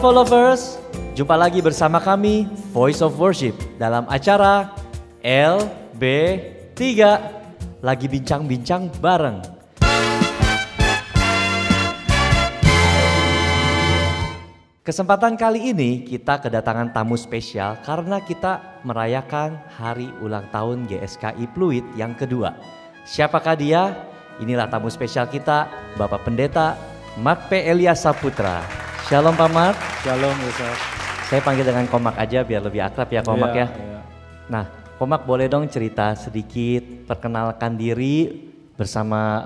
followers, jumpa lagi bersama kami Voice of Worship dalam acara LB3 lagi bincang-bincang bareng. Kesempatan kali ini kita kedatangan tamu spesial karena kita merayakan hari ulang tahun GSKI Pluit yang kedua. Siapakah dia? Inilah tamu spesial kita, Bapak Pendeta Mark P. Elias Saputra. Shalom Pak Mark. Shalom Ustaz. Saya panggil dengan Komak aja biar lebih akrab ya Komak ya. Iya. Nah Komak boleh dong cerita sedikit, perkenalkan diri bersama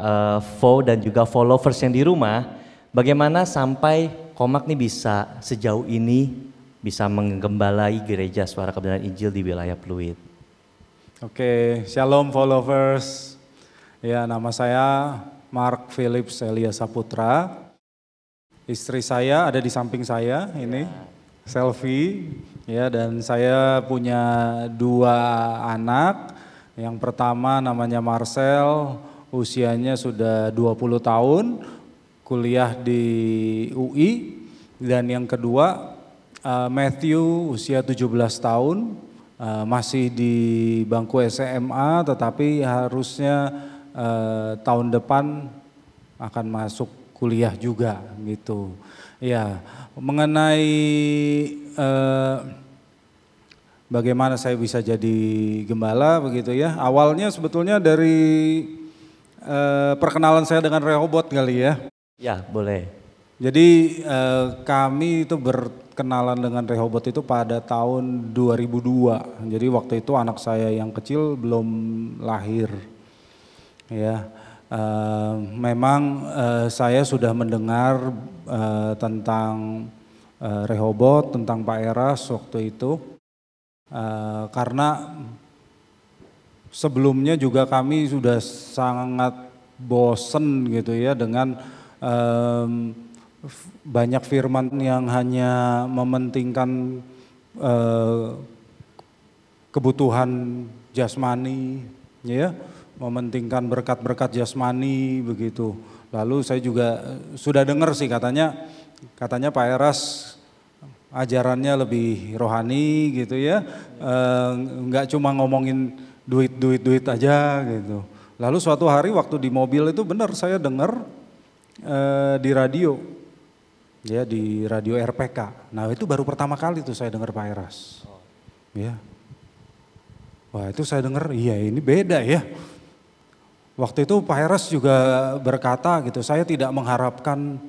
Vo dan juga followers yang di rumah. Bagaimana sampai Komak nih bisa sejauh ini bisa menggembalai gereja Suara Kebenaran Injil di wilayah Pluit. Oke, shalom followers. Ya, nama saya Mark Philips Elias Saputra. Istri saya ada di samping saya ini, selfie. Ya, dan saya punya 2 anak. Yang pertama namanya Marcel, usianya sudah 20 tahun, kuliah di UI. Dan yang kedua Matthew, usia 17 tahun, masih di bangku SMA, tetapi harusnya tahun depan akan masuk kuliah juga gitu. Ya, mengenai bagaimana saya bisa jadi gembala begitu ya. Awalnya sebetulnya dari perkenalan saya dengan Rehoboth kali ya. Ya, boleh. Jadi kami itu berkenalan dengan Rehoboth itu pada tahun 2002. Jadi waktu itu anak saya yang kecil belum lahir. Ya. Memang saya sudah mendengar tentang Rehoboth, tentang Pak Eras waktu itu, karena sebelumnya juga kami sudah sangat bosen gitu ya dengan banyak firman yang hanya mementingkan kebutuhan jasmani, ya. Mementingkan berkat-berkat jasmani begitu. Lalu saya juga sudah dengar sih katanya Pak Eras ajarannya lebih rohani gitu ya, nggak cuma ngomongin duit aja gitu. Lalu suatu hari waktu di mobil itu benar saya dengar di radio, ya di radio RPK. Nah itu baru pertama kali tuh saya dengar Pak Eras, ya. Wah itu saya dengar, iya ini beda ya. Waktu itu Pak Eras juga berkata gitu, saya tidak mengharapkan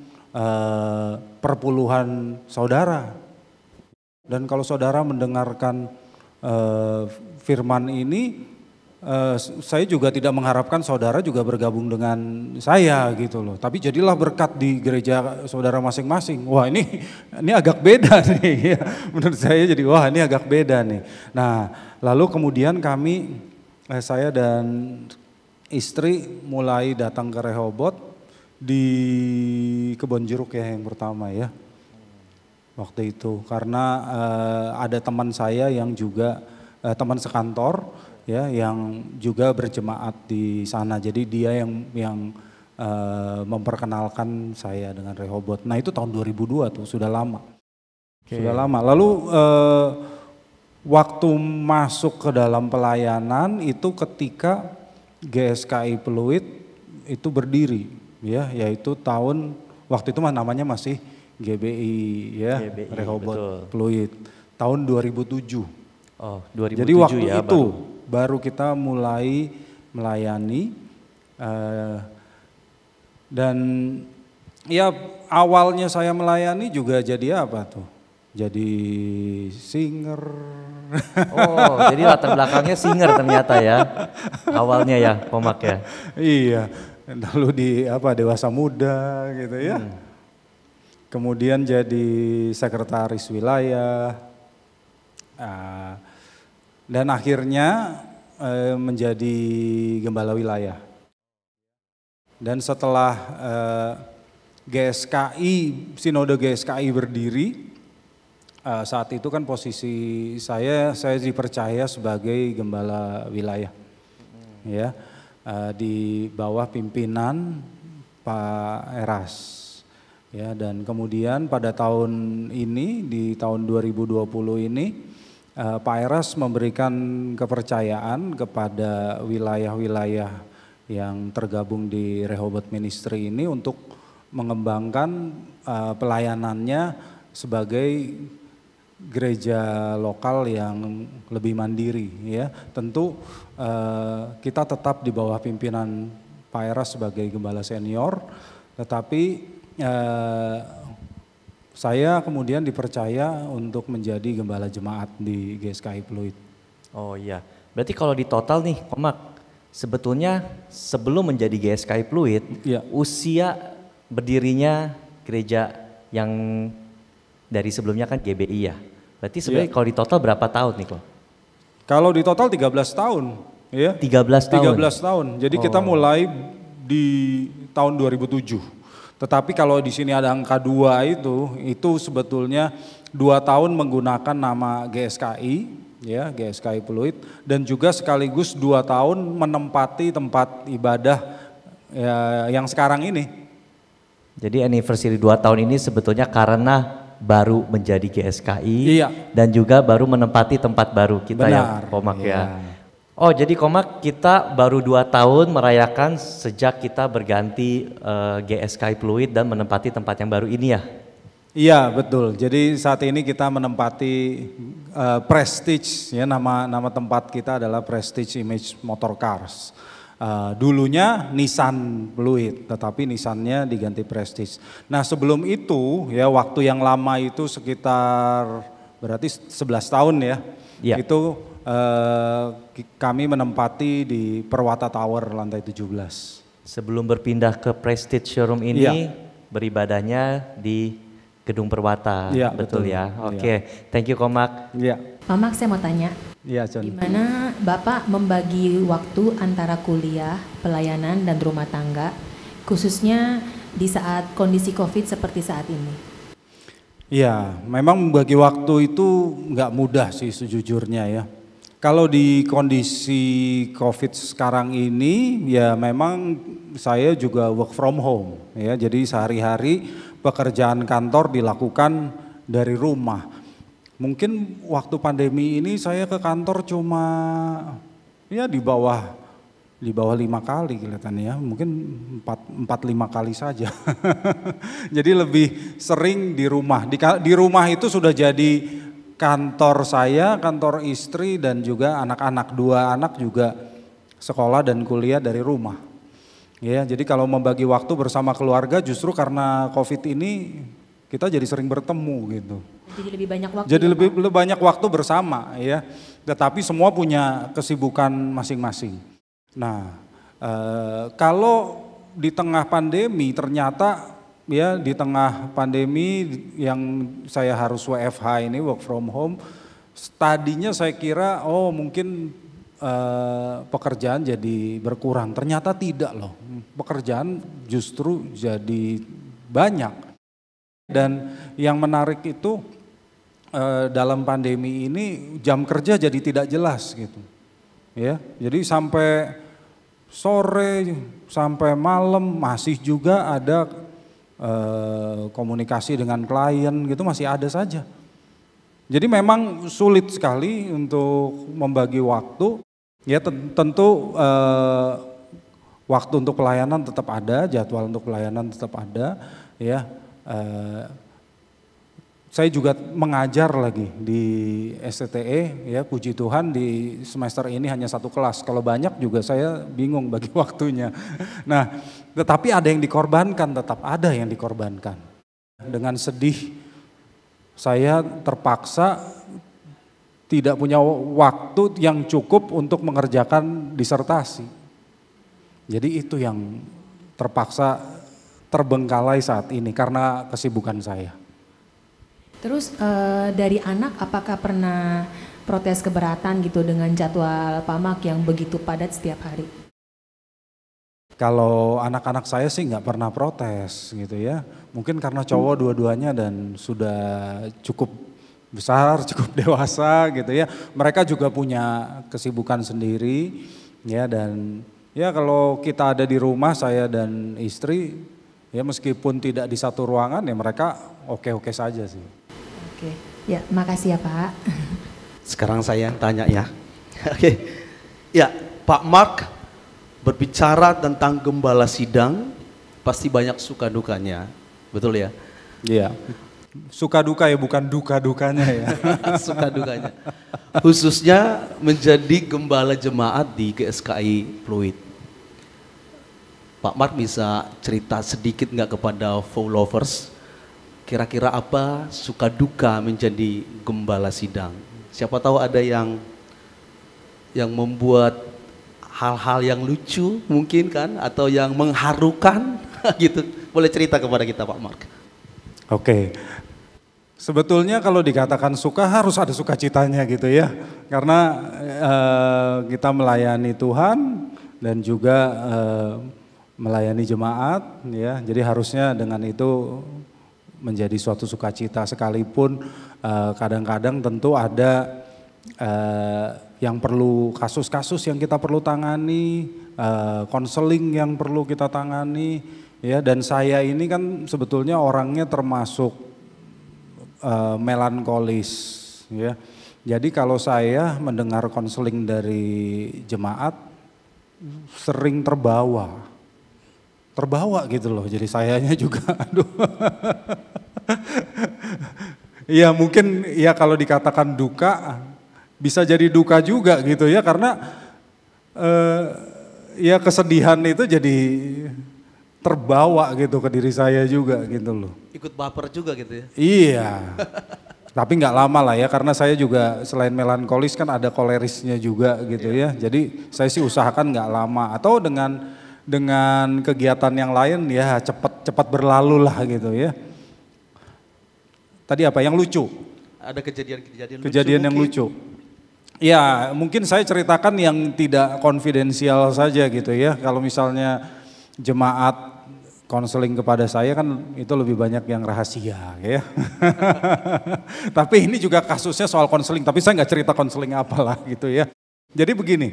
perpuluhan saudara. Dan kalau saudara mendengarkan firman ini, saya juga tidak mengharapkan saudara juga bergabung dengan saya gitu loh. Tapi jadilah berkat di gereja saudara masing-masing. Wah ini agak beda nih ya. Menurut saya jadi wah ini agak beda nih. Nah lalu kemudian saya dan istri mulai datang ke Rehoboth di Kebon Jeruk ya yang pertama ya. Waktu itu karena ada teman saya yang juga teman sekantor ya yang juga berjemaat di sana. Jadi dia yang memperkenalkan saya dengan Rehoboth. Nah itu tahun 2002 tuh sudah lama. Okay. Sudah lama. Lalu waktu masuk ke dalam pelayanan itu ketika GSKI Pluit itu berdiri ya, yaitu waktu itu namanya masih GBI ya, GBI, Rehoboth Pluit tahun 2007. Oh, 2007 jadi waktu ya, itu baru kita mulai melayani dan ya awalnya saya melayani juga jadi apa tuh? Jadi singer. Oh, jadi latar belakangnya singer ternyata ya. Awalnya ya, Komak ya. Iya. Lalu di Dewasa Muda gitu ya. Kemudian jadi sekretaris wilayah. Dan akhirnya menjadi gembala wilayah. Dan setelah Sinode GSKI berdiri, saat itu kan posisi saya dipercaya sebagai gembala wilayah, ya di bawah pimpinan Pak Eras. Ya, dan kemudian pada tahun ini, di tahun 2020 ini, Pak Eras memberikan kepercayaan kepada wilayah-wilayah yang tergabung di Rehoboth Ministry ini untuk mengembangkan pelayanannya sebagai gereja lokal yang lebih mandiri. Ya, tentu kita tetap di bawah pimpinan Pak Eras sebagai gembala senior, tetapi saya kemudian dipercaya untuk menjadi gembala jemaat di GSKI Pluit. Oh iya, berarti kalau di total nih Komak, sebetulnya sebelum menjadi GSKI Pluit, ya, usia berdirinya gereja yang dari sebelumnya kan GBI ya. Berarti sebenarnya kalau di total berapa tahun nih kok? Kalau di total 13 tahun. Ya. 13 tahun? 13 tahun, jadi kita mulai di tahun 2007. Tetapi kalau di sini ada angka 2 itu sebetulnya 2 tahun menggunakan nama GSKI, ya GSKI Pluit, dan juga sekaligus 2 tahun menempati tempat ibadah ya, yang sekarang ini. Jadi anniversary 2 tahun ini sebetulnya karena baru menjadi GSKI, iya, dan juga baru menempati tempat baru kita. Benar, ya Komak ya. Oh jadi Komak kita baru 2 tahun merayakan sejak kita berganti GSKI Pluit dan menempati tempat yang baru ini ya? Iya betul, jadi saat ini kita menempati Prestige, ya nama tempat kita adalah Prestige Image Motor Cars. Dulunya Nissan Pluit, tetapi Nissannya diganti Prestige. Nah sebelum itu ya waktu yang lama itu sekitar berarti 11 tahun ya, itu kami menempati di Perwata Tower lantai 17. Sebelum berpindah ke Prestige Showroom ini, beribadahnya di Gedung Perwata, betul ya? Oke, thank you Komak. Pak Mak, saya mau tanya, John. Gimana Bapak membagi waktu antara kuliah, pelayanan, dan rumah tangga, khususnya di saat kondisi COVID seperti saat ini? Ya, memang membagi waktu itu nggak mudah sih sejujurnya ya. Kalau di kondisi COVID sekarang ini, ya memang saya juga work from home ya. Jadi sehari-hari pekerjaan kantor dilakukan dari rumah. Mungkin waktu pandemi ini saya ke kantor cuma ya di bawah 5 kali kelihatannya ya, mungkin 4-5 kali saja. Jadi lebih sering di rumah. Di rumah itu sudah jadi kantor saya, kantor istri, dan juga anak-anak. 2 anak juga sekolah dan kuliah dari rumah. Ya, jadi kalau membagi waktu bersama keluarga justru karena COVID ini kita jadi sering bertemu gitu. Jadi lebih banyak waktu. Jadi lebih banyak waktu bersama ya. Tetapi semua punya kesibukan masing-masing. Nah, kalau di tengah pandemi ternyata ya di tengah pandemi yang saya harus WFH ini, work from home, tadinya saya kira mungkin pekerjaan jadi berkurang, ternyata tidak loh, pekerjaan justru jadi banyak. Dan yang menarik itu dalam pandemi ini jam kerja jadi tidak jelas gitu ya, jadi sampai sore sampai malam masih juga ada komunikasi dengan klien gitu, masih ada saja. Jadi memang sulit sekali untuk membagi waktu. Ya tentu waktu untuk pelayanan tetap ada, jadwal untuk pelayanan tetap ada. Ya, saya juga mengajar lagi di STTE. Ya, puji Tuhan di semester ini hanya 1 kelas. Kalau banyak juga saya bingung bagi waktunya. Nah, tetapi ada yang dikorbankan, tetap ada yang dikorbankan. Dengan sedih, saya terpaksa tidak punya waktu yang cukup untuk mengerjakan disertasi. Jadi itu yang terpaksa terbengkalai saat ini karena kesibukan saya. Terus dari anak apakah pernah protes keberatan gitu dengan jadwal Pak Mak yang begitu padat setiap hari? Kalau anak-anak saya sih nggak pernah protes gitu ya. Mungkin karena cowok dua-duanya dan sudah cukup besar, cukup dewasa gitu ya. Mereka juga punya kesibukan sendiri ya, dan ya kalau kita ada di rumah saya dan istri Ya meskipun tidak di satu ruangan ya mereka oke-oke saja sih. Oke, ya makasih ya Pak. Sekarang saya tanya ya. Oke. Ya, Pak Mark berbicara tentang gembala sidang pasti banyak suka dukanya. Betul ya? Iya. Suka duka ya, bukan duka-dukanya ya. Suka dukanya. Khususnya menjadi gembala jemaat di GSKI Pluit. Pak Mark bisa cerita sedikit nggak kepada followers, kira-kira apa suka duka menjadi gembala sidang? Siapa tahu ada yang membuat hal-hal yang lucu mungkin kan, atau yang mengharukan gitu. Boleh cerita kepada kita Pak Mark? Oke. Sebetulnya kalau dikatakan suka harus ada sukacitanya gitu ya. Karena kita melayani Tuhan dan juga melayani jemaat ya. Jadi harusnya dengan itu menjadi suatu sukacita, sekalipun kadang-kadang tentu ada yang perlu kasus-kasus yang kita perlu tangani, konseling yang perlu kita tangani ya. Dan saya ini kan sebetulnya orangnya termasuk melankolis ya. Jadi kalau saya mendengar konseling dari jemaat sering terbawa gitu loh. Jadi sayanya juga aduh. Ya mungkin ya kalau dikatakan duka bisa jadi duka juga gitu ya, karena ya kesedihan itu jadi terbawa gitu ke diri saya juga gitu loh. Ikut baper juga gitu ya? Iya. Tapi nggak lama lah ya, karena saya juga selain melankolis kan ada kolerisnya juga gitu ya. Jadi saya sih usahakan nggak lama, atau dengan kegiatan yang lain ya cepat berlalu lah gitu ya. Tadi apa yang lucu? Ada kejadian yang lucu. Ya mungkin saya ceritakan yang tidak konfidensial saja gitu ya. Kalau misalnya jemaat konseling kepada saya kan itu lebih banyak yang rahasia ya. Tapi ini juga kasusnya soal konseling, tapi saya nggak cerita konseling apalah gitu ya. Jadi begini.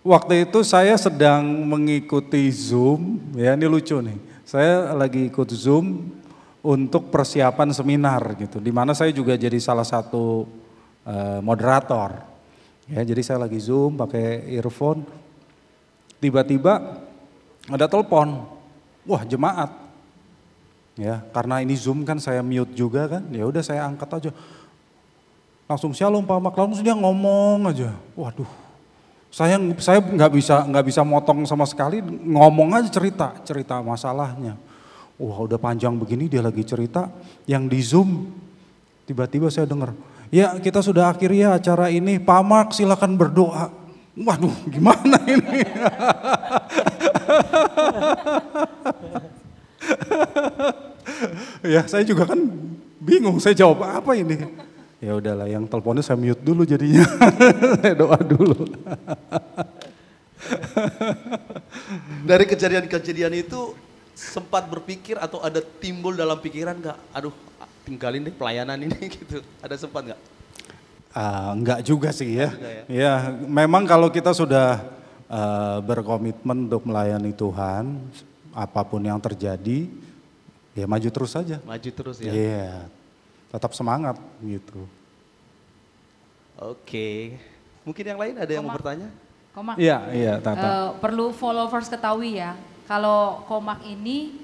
Waktu itu saya sedang mengikuti Zoom, ya ini lucu nih. Saya lagi ikut Zoom untuk persiapan seminar gitu, di mana saya juga jadi salah satu moderator. Ya, jadi saya lagi Zoom pakai earphone, tiba-tiba ada telepon, wah jemaat. Ya, karena ini Zoom kan saya mute juga kan, ya udah saya angkat aja. Langsung shalom Pak Mark, langsung dia ngomong aja, waduh. Saya nggak bisa motong sama sekali, ngomong aja cerita masalahnya. Wah udah panjang begini dia lagi cerita, yang di Zoom tiba-tiba saya dengar, ya kita sudah akhiri ya acara ini, Pak Mark silakan berdoa. Waduh gimana ini? Ya saya juga kan bingung, saya jawab apa ini? Ya udahlah, yang teleponnya saya mute dulu jadinya. Saya doa dulu. Dari kejadian-kejadian itu sempat berpikir atau ada timbul dalam pikiran nggak? Aduh, tinggalin deh pelayanan ini gitu. Ada sempat nggak? Enggak juga sih ya. Enggak ya? Ya, memang kalau kita sudah berkomitmen untuk melayani Tuhan, apapun yang terjadi, ya maju terus saja. Maju terus ya. Iya. Tetap semangat gitu. Oke. Mungkin yang lain ada yang mau bertanya? Komak. Iya, Tata. Perlu followers ketahui ya, kalau Komak ini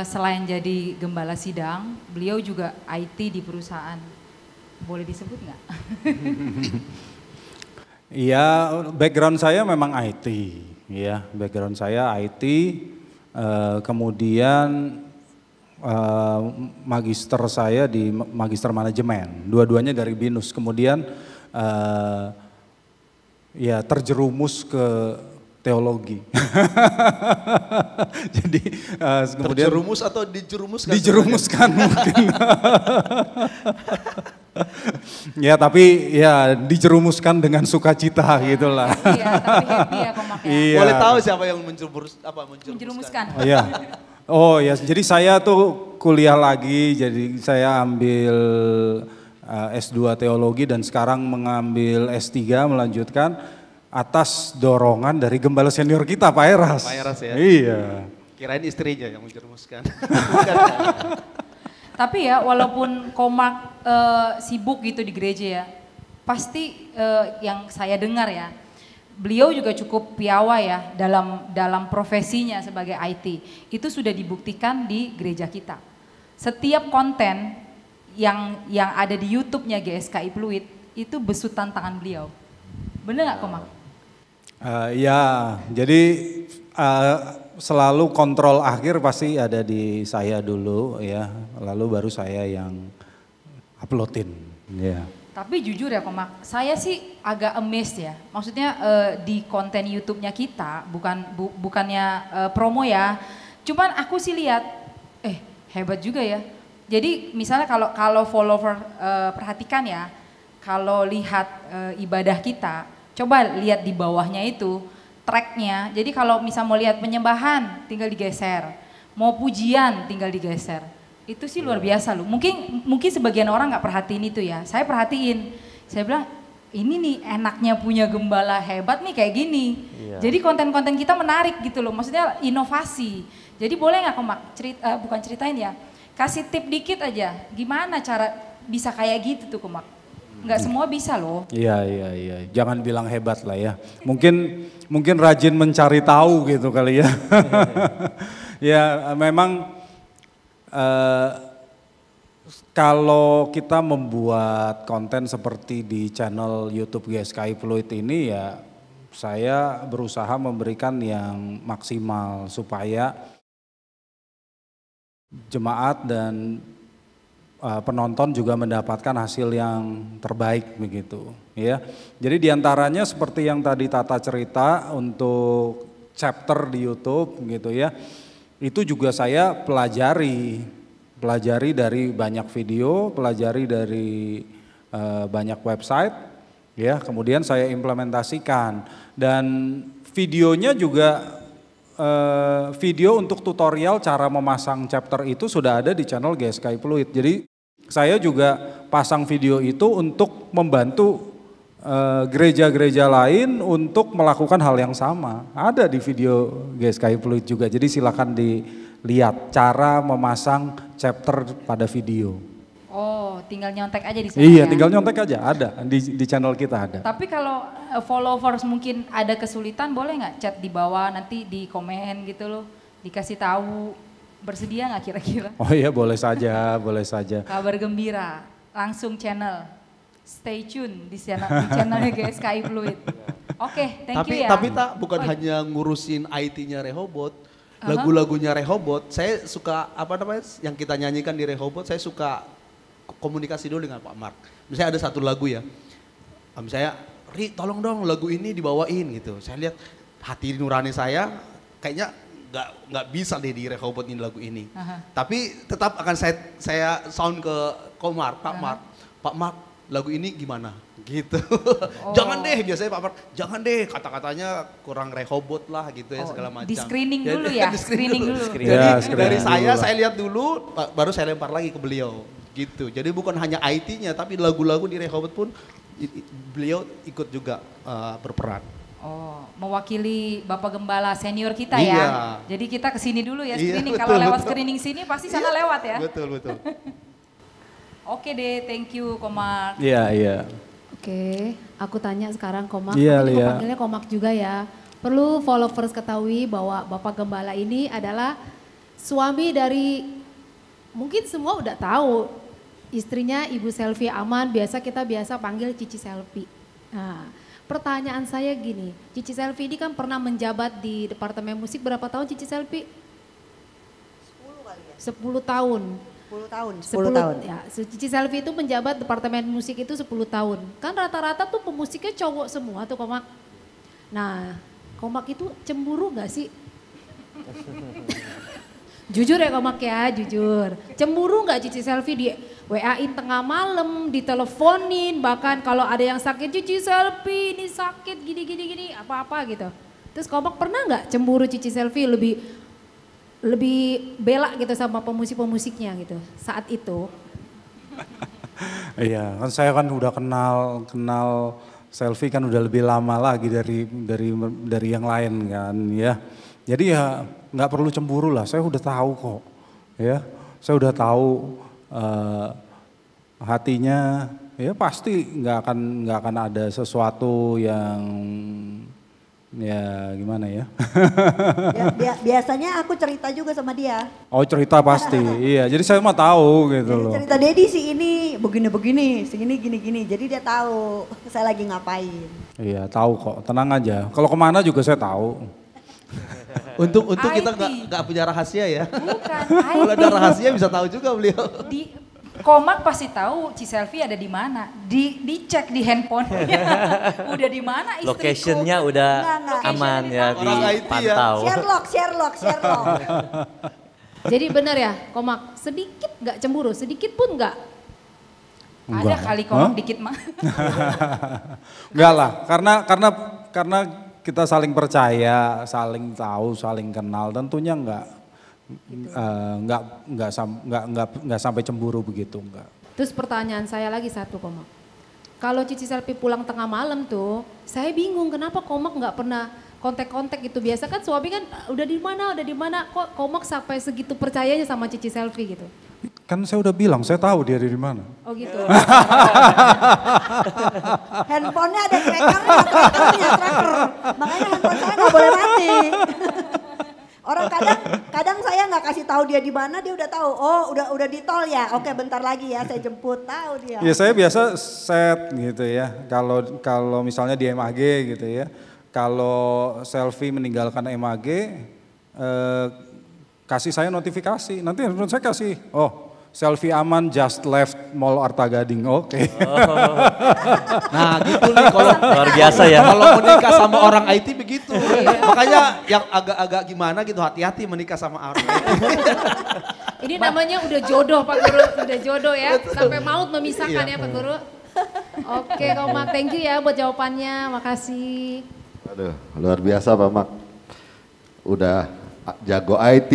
selain jadi gembala sidang, beliau juga IT di perusahaan. Boleh disebut nggak? Iya, background saya memang IT. Ya, background saya IT. Kemudian magister saya di magister manajemen, dua-duanya dari BINUS. Kemudian ya terjerumus ke teologi. Jadi kemudian terjerumus atau dijerumuskan? Dijerumuskan mungkin. Ya tapi ya dijerumuskan dengan sukacita gitulah. Iya, tapi happy ya Komak ya. Iya. Boleh tahu siapa yang menjerumuskan? Iya. Oh ya, jadi saya tuh kuliah lagi, jadi saya ambil S2 teologi dan sekarang mengambil S3 melanjutkan atas dorongan dari gembala senior kita Pak Eras. Pak Eras ya? Iya. Kirain istrinya yang menjerumuskan. Tapi ya walaupun Komak sibuk gitu di gereja ya, pasti yang saya dengar ya, beliau juga cukup piawai ya dalam profesinya sebagai IT. Itu sudah dibuktikan di gereja kita. Setiap konten yang ada di YouTube-nya GSKI Pluit itu besutan tangan beliau. Bener nggak Komak? Ya, jadi selalu kontrol akhir pasti ada di saya dulu ya, lalu baru saya yang uploadin. Ya. Tapi jujur ya Komak, saya sih agak amazed ya. Maksudnya di konten YouTube-nya kita, bukannya promo ya. Cuman aku sih lihat, hebat juga ya. Jadi misalnya kalau follower perhatikan ya, kalau lihat ibadah kita, coba lihat di bawahnya itu tracknya. Jadi kalau misal mau lihat penyembahan, tinggal digeser. Mau pujian, tinggal digeser. Itu sih luar biasa loh. Mungkin sebagian orang nggak perhatiin itu ya. Saya perhatiin. Saya bilang ini nih enaknya punya gembala hebat nih kayak gini. Iya. Jadi konten-konten kita menarik gitu loh. Maksudnya inovasi. Jadi boleh nggak Komak bukan ceritain ya. Kasih tip dikit aja. Gimana cara bisa kayak gitu tuh Komak? Nggak semua bisa loh. Iya. Jangan bilang hebat lah ya. Mungkin rajin mencari tahu gitu kali ya. Ya memang kalau kita membuat konten seperti di channel YouTube GSKI Pluit ini ya saya berusaha memberikan yang maksimal supaya jemaat dan penonton juga mendapatkan hasil yang terbaik begitu ya. Jadi diantaranya seperti yang tadi Tata cerita untuk chapter di YouTube gitu ya. Itu juga saya pelajari dari banyak video, pelajari dari banyak website ya. Kemudian saya implementasikan dan videonya juga video untuk tutorial cara memasang chapter itu sudah ada di channel GSKI Pluit. Jadi saya juga pasang video itu untuk membantu gereja-gereja lain untuk melakukan hal yang sama. Ada di video GSKI Pluit juga. Jadi silakan dilihat cara memasang chapter pada video. Oh, tinggal nyontek aja di sana. Iya, ya? tinggal nyontek aja, ada di channel kita ada. Tapi kalau followers mungkin ada kesulitan, boleh nggak chat di bawah nanti di komen gitu loh, dikasih tahu, bersedia nggak kira-kira? Oh iya, boleh saja, boleh saja. Kabar gembira, langsung channel, stay tune di channelnya GSKI Pluit. Oke, thank you ya. Tapi tak bukan hanya ngurusin IT-nya Rehoboth, lagu-lagunya Rehoboth. Saya suka yang kita nyanyikan di Rehoboth, saya suka komunikasi dulu dengan Pak Mark. Misalnya ada satu lagu ya, misalnya, Ri tolong dong lagu ini dibawain gitu. Saya lihat hati nurani saya kayaknya nggak bisa deh di Rehoboth ini lagu ini. Tapi tetap akan saya sound ke Komar, Pak Mark lagu ini gimana gitu. Oh. Jangan deh, biasanya Pak Mark, jangan deh kata-katanya kurang Rehoboth lah gitu ya segala macam. Di screening dulu ya, screening dulu. Jadi dari saya lihat dulu, baru saya lempar lagi ke beliau. Gitu. Jadi bukan hanya IT-nya tapi lagu-lagu di Rehoboth pun beliau ikut juga berperan. Oh, mewakili Bapak Gembala senior kita ya. Jadi kita kesini dulu ya screening. Kalau lewat screening sini pasti sana lewat ya. Betul. Oke deh, thank you Komak. Iya. Oke, aku tanya sekarang Komak. Iya, aku panggilnya Komak juga ya. Perlu followers ketahui bahwa Bapak Gembala ini adalah suami dari, mungkin semua udah tahu, istrinya Ibu Selvi Aman, kita biasa panggil Cici Selvi. Nah, pertanyaan saya gini, Cici Selvi ini kan pernah menjabat di Departemen Musik berapa tahun Cici Selvi? 10 kali ya. 10 tahun. 10 tahun. Ya, Cici Selvi itu menjabat Departemen Musik itu 10 tahun. Kan rata-rata tuh pemusiknya cowok semua tuh Komak. Nah, Komak itu cemburu gak sih? Jujur ya Komak ya, jujur. Cemburu gak Cici Selvi di WA-in tengah malam, diteleponin, bahkan kalau ada yang sakit, Cici Selvi ini sakit gini, apa-apa gitu. Terus Komak pernah gak cemburu Cici Selvi lebih bela gitu sama pemusik-pemusiknya gitu saat itu? Iya, kan saya kan udah kenal Selvi kan udah lebih lama lagi dari yang lain kan ya. Jadi ya nggak perlu cemburu lah, saya udah tahu kok, ya. Saya udah tahu hatinya, ya pasti nggak akan ada sesuatu yang ya gimana ya. Biasanya aku cerita juga sama dia. Oh cerita pasti, iya. Jadi saya mah tahu gitu Jadi loh. cerita Dedi si ini begini-begini, si ini gini-gini. Jadi dia tahu saya lagi ngapain. Iya tahu kok, tenang aja. Kalau kemana juga saya tahu. Untuk kita IT. nggak punya rahasia ya. Bukan, Kalau ada rahasia bisa tahu juga beliau. di Komak pasti taau Ci Selfie ada di mana. Dicek di handphonenya. Udah di mana istriku? Location-nya udah Enggak. aman ya, Orang IT ya. dipantau. Sherlock. Jadi benar ya, Komak, sedikit nggak cemburu, sedikit pun nggak. Ada kali Komak dikit mah. Enggak lah, karena kita saling percaya, saling tahu, saling kenal, tentunya enggak sampai cemburu begitu, enggak. Terus pertanyaan saya lagi satu, Komak. Kalau Cici Selfie pulang tengah malam tuh, saya bingung kenapa Komak nggak pernah kontak-kontak gitu. Biasa kan suami kan udah di mana, kok Komak sampai segitu percayanya sama Cici Selfie gitu. Kan saya udah bilang, saya tahu dia di mana. Oh gitu. Handphonenya ada trackernya. Makanya handphone saya nggak boleh mati. Orang kadang saya nggak kasih tahu dia di mana, dia udah tahu. Oh udah di tol ya, oke bentar lagi ya saya jemput, tahu dia. Ya saya biasa set gitu ya, kalau misalnya di MAG gitu ya. Kalau Selfie meninggalkan MAG, kasih saya notifikasi, nanti menurut saya kasih, oh Selfie aman just left Mall Arta Gading, oke. Nah gitu nih kalau Luar biasa ya. Kalau menikah sama orang IT begitu. Makanya yang agak-agak gimana gitu hati-hati menikah sama orang IT. Ini namanya udah jodoh Pak Guru, udah jodoh ya. Sampai maut memisahkan ya Pak Guru. Oke Komak, thank you ya buat jawabannya, makasih. Aduh, luar biasa Pak Mak. Udah jago IT.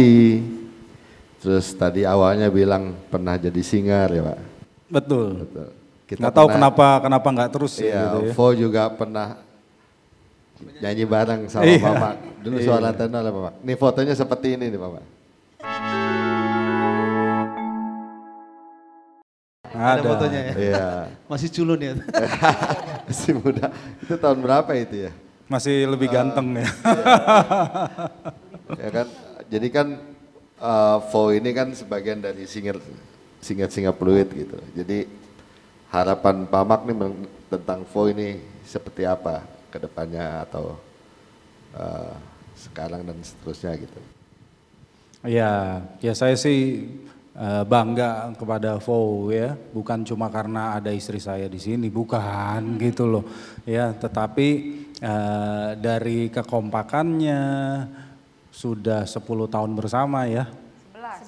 Terus tadi awalnya bilang pernah jadi singer ya Pak. Betul. Betul. Nggak tahu kenapa nggak terus Iya, gitu ya. Vo juga pernah nyanyi bareng sama Iya. Pak Mak. Dulu suara tenor ya Pak Mak. Nih fotonya seperti ini nih Pak Mak. Ada fotonya ya. Iya. Masih culun ya. Masih muda. Itu tahun berapa itu ya? Masih lebih ganteng ya. Ya kan, jadi kan Vo ini kan sebagian dari singer Fluid gitu. Jadi harapan Pak Mak nih tentang Vo ini seperti apa ke depannya atau sekarang dan seterusnya gitu. Ya saya sih bangga kepada Vo ya, bukan cuma karena ada istri saya di sini, bukan gitu loh. Ya, tetapi dari kekompakannya sudah 10 tahun bersama ya.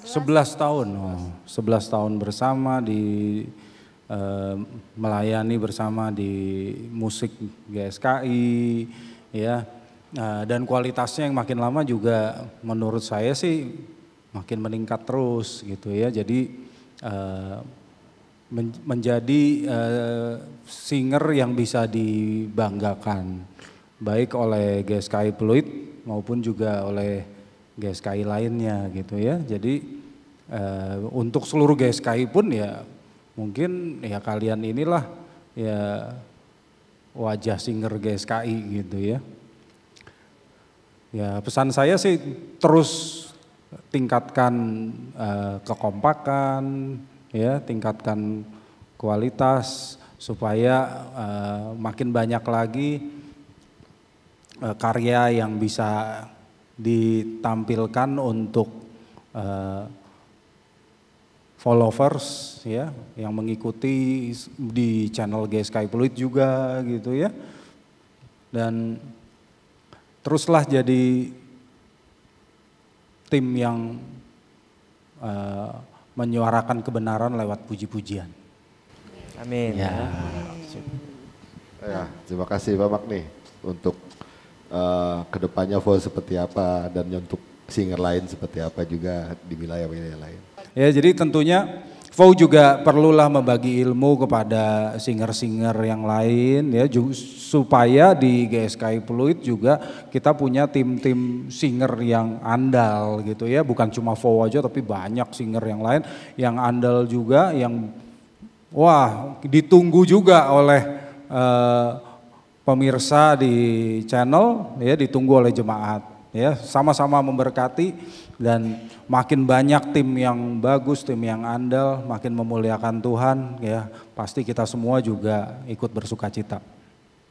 11 tahun. Oh, 11 tahun bersama melayani bersama di musik GSKI ya. Dan kualitasnya yang makin lama juga menurut saya sih makin meningkat terus gitu ya. Jadi menjadi singer yang bisa dibanggakan baik oleh GSKI Fluid maupun juga oleh GSKI lainnya gitu ya. Jadi untuk seluruh GSKI pun ya mungkin ya kalian inilah ya wajah singer GSKI gitu ya. Ya pesan saya sih terus tingkatkan kekompakan ya, tingkatkan kualitas supaya makin banyak lagi karya yang bisa ditampilkan untuk followers ya, yang mengikuti di channel GSKI Fluid juga gitu ya. Dan teruslah jadi tim yang menyuarakan kebenaran lewat puji-pujian. Amin. Ya. Ya, terima kasih Pak Mak nih untuk kedepannya Vo seperti apa dan untuk singer lain seperti apa juga di wilayah-wilayah lain. Ya, jadi tentunya Fau juga perlulah membagi ilmu kepada singer-singer yang lain ya, supaya di GSKI Pluit juga kita punya tim-tim singer yang andal gitu ya, bukan cuma Fau aja tapi banyak singer yang lain yang andal juga, yang wah ditunggu juga oleh pemirsa di channel ya, ditunggu oleh jemaat ya, sama-sama memberkati. Dan makin banyak tim yang bagus, tim yang andal, makin memuliakan Tuhan ya, pasti kita semua juga ikut bersukacita.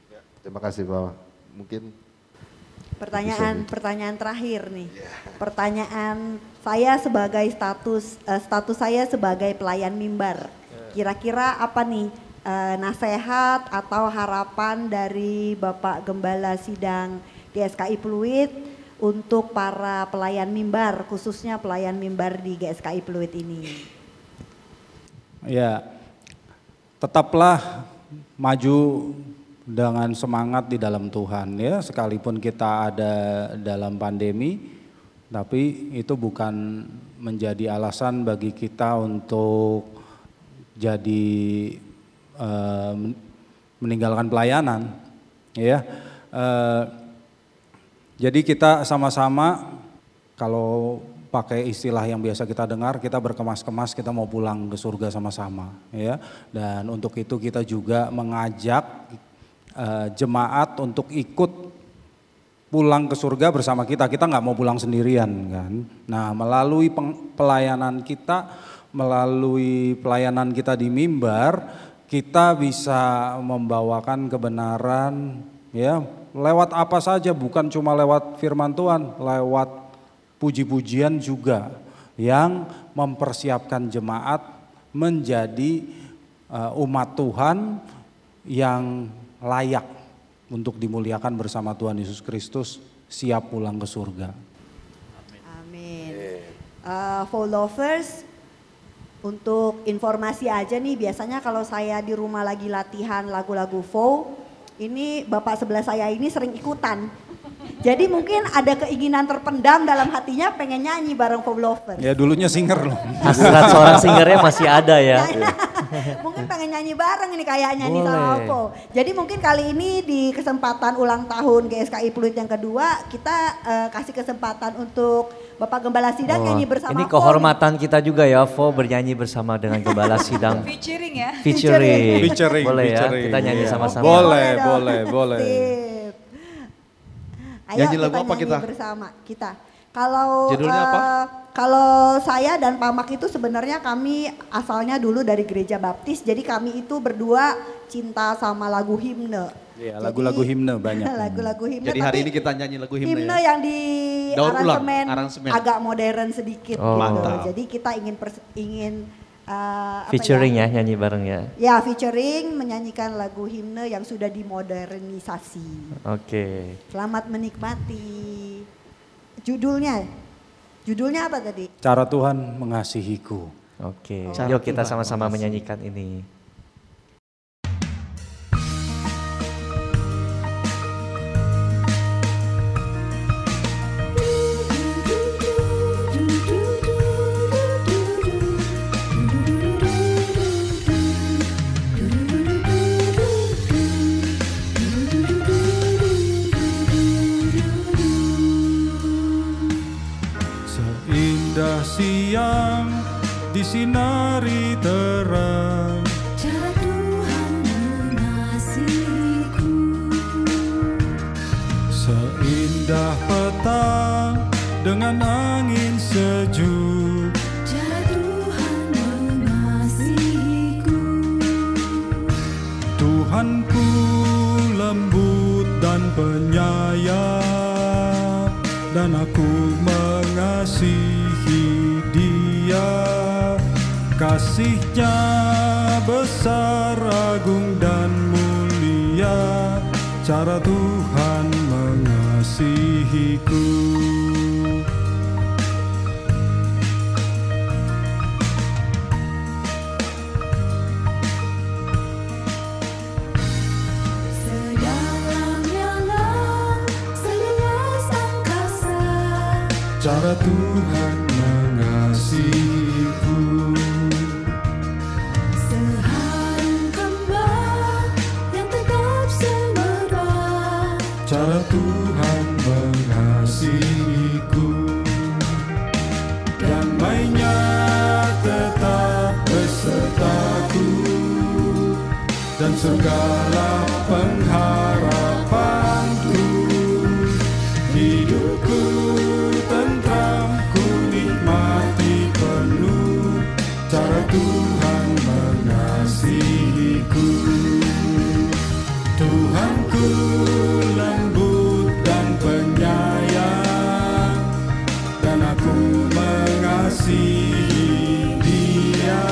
Ya, terima kasih Pak. Mungkin pertanyaan terakhir nih. Pertanyaan saya sebagai status saya sebagai pelayan mimbar. Kira-kira apa nih nasihat atau harapan dari Bapak Gembala Sidang GSKI Pluit untuk para pelayan mimbar, khususnya pelayan mimbar di GSKI Pluit ini? Ya, tetaplah maju dengan semangat di dalam Tuhan ya, sekalipun kita ada dalam pandemi, tapi itu bukan menjadi alasan bagi kita untuk jadi meninggalkan pelayanan ya. Jadi kita sama-sama, kalau pakai istilah yang biasa kita dengar, kita berkemas-kemas, kita mau pulang ke surga sama-sama ya. Dan untuk itu kita juga mengajak jemaat untuk ikut pulang ke surga bersama kita. Kita nggak mau pulang sendirian kan. Nah, melalui pelayanan kita, melalui pelayanan kita di mimbar, kita bisa membawakan kebenaran ya, lewat apa saja, bukan cuma lewat firman Tuhan, lewat puji-pujian juga yang mempersiapkan jemaat menjadi umat Tuhan yang layak untuk dimuliakan bersama Tuhan Yesus Kristus, siap pulang ke surga. Amin. For lovers, untuk informasi aja nih, biasanya kalau saya di rumah lagi latihan lagu-lagu Fau, ini bapak sebelah saya ini sering ikutan. Jadi mungkin ada keinginan terpendam dalam hatinya pengen nyanyi bareng Fau Lovers. Ya dulunya singer loh. Hasrat seorang singernya masih ada ya. Mungkin pengen nyanyi bareng ini kayak nyanyi sama Fau. Jadi mungkin kali ini di kesempatan ulang tahun GSKI Pluit yang kedua, kita kasih kesempatan untuk Bapak Gembala Sidang nyanyi bersama Ini kehormatan kita juga ya, Fau bernyanyi bersama dengan Gembala Sidang. Featuring ya. Featuring. Boleh ya, kita nyanyi sama-sama. Boleh. Ayo nyanyi lagu apa kita? Bersama kita. Kalau judulnya apa? Kalau saya dan Pak Mak itu sebenarnya kami asalnya dulu dari gereja baptis, jadi kami itu berdua cinta sama lagu himne. Iya, lagu-lagu himne banyak. Lagu-lagu himne. Jadi hari ini kita nyanyi lagu himne ya. Yang di aransemen agak modern sedikit. Oh. Gitu. Jadi kita ingin featuring ya, nyanyi bareng ya. Ya, featuring menyanyikan lagu himne yang sudah dimodernisasi. Oke. Selamat menikmati. Judulnya apa tadi? Cara Tuhan mengasihiku. Oke. Yuk kita sama-sama menyanyikan ini. Siang disinari terang, cara Tuhan mengasihiku. Seindah petang dengan angin sejuk, cara Tuhan mengasihiku. Tuhanku lembut dan penyayang, dan aku mengasihi Dia. Kasih-Nya besar, agung dan mulia, cara Tuhan mengasihiku. Sedalam-dalam, seluas angkasa, Cara Tuhan mengasihiku. surgalah pengharapanku. Hidupku tentram, ku nikmati penuh cara Tuhan mengasihiku. Tuhanku lembut dan penyayang, dan aku mengasihi Dia.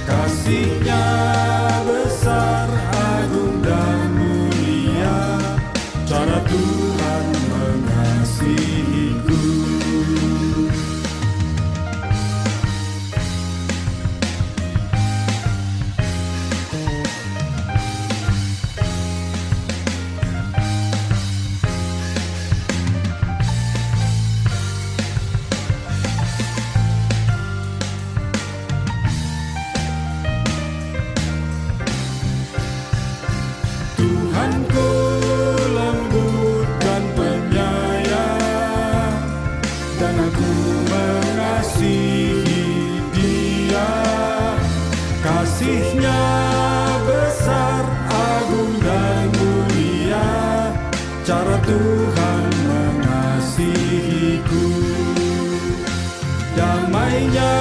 Kasih-Nya besar, agung dan mulia, cara Tuhan mengasihiku. Tuhanku lembut dan penyayang, dan aku mengasihi Dia. Kasih-Nya besar, agung dan mulia, cara Tuhan mengasihiku. Damai-Nya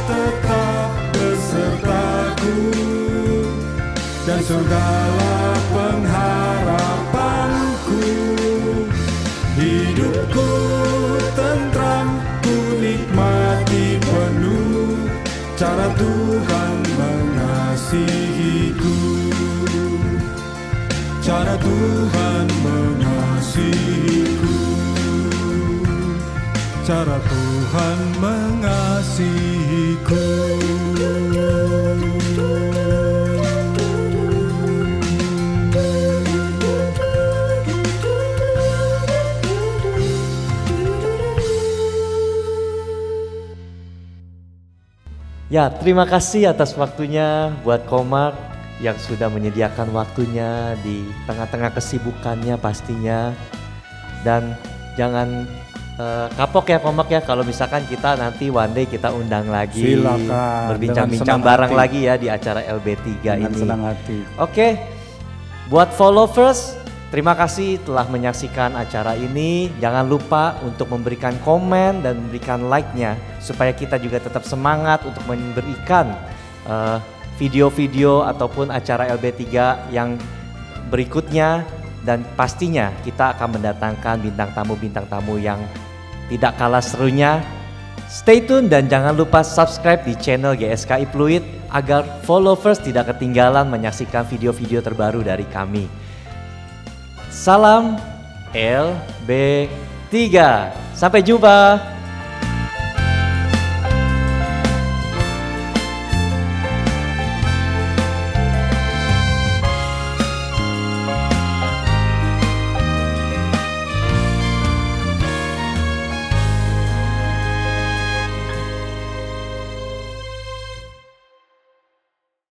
tetap besertaku, dan surgalah pengharapanku. Hidupku tentram, ku nikmati penuh cara Tuhan mengasihiku. Cara Tuhan mengasihiku. Cara Tuhan mengasihiku. Ya, terima kasih atas waktunya buat Komar yang sudah menyediakan waktunya di tengah-tengah kesibukannya pastinya. Dan jangan kapok ya Komar ya, kalau misalkan kita nanti one day kita undang lagi. Silakan, berbincang-bincang dengan bareng senang lagi ya di acara LB3 Dengan ini. senang hati. Oke, buat followers, terima kasih telah menyaksikan acara ini. Jangan lupa untuk memberikan komen dan memberikan like-nya supaya kita juga tetap semangat untuk memberikan video-video ataupun acara LB3 yang berikutnya. Dan pastinya kita akan mendatangkan bintang tamu yang tidak kalah serunya. Stay tune dan jangan lupa subscribe di channel GSKI Pluit agar followers tidak ketinggalan menyaksikan video-video terbaru dari kami. Salam LB3. Sampai jumpa.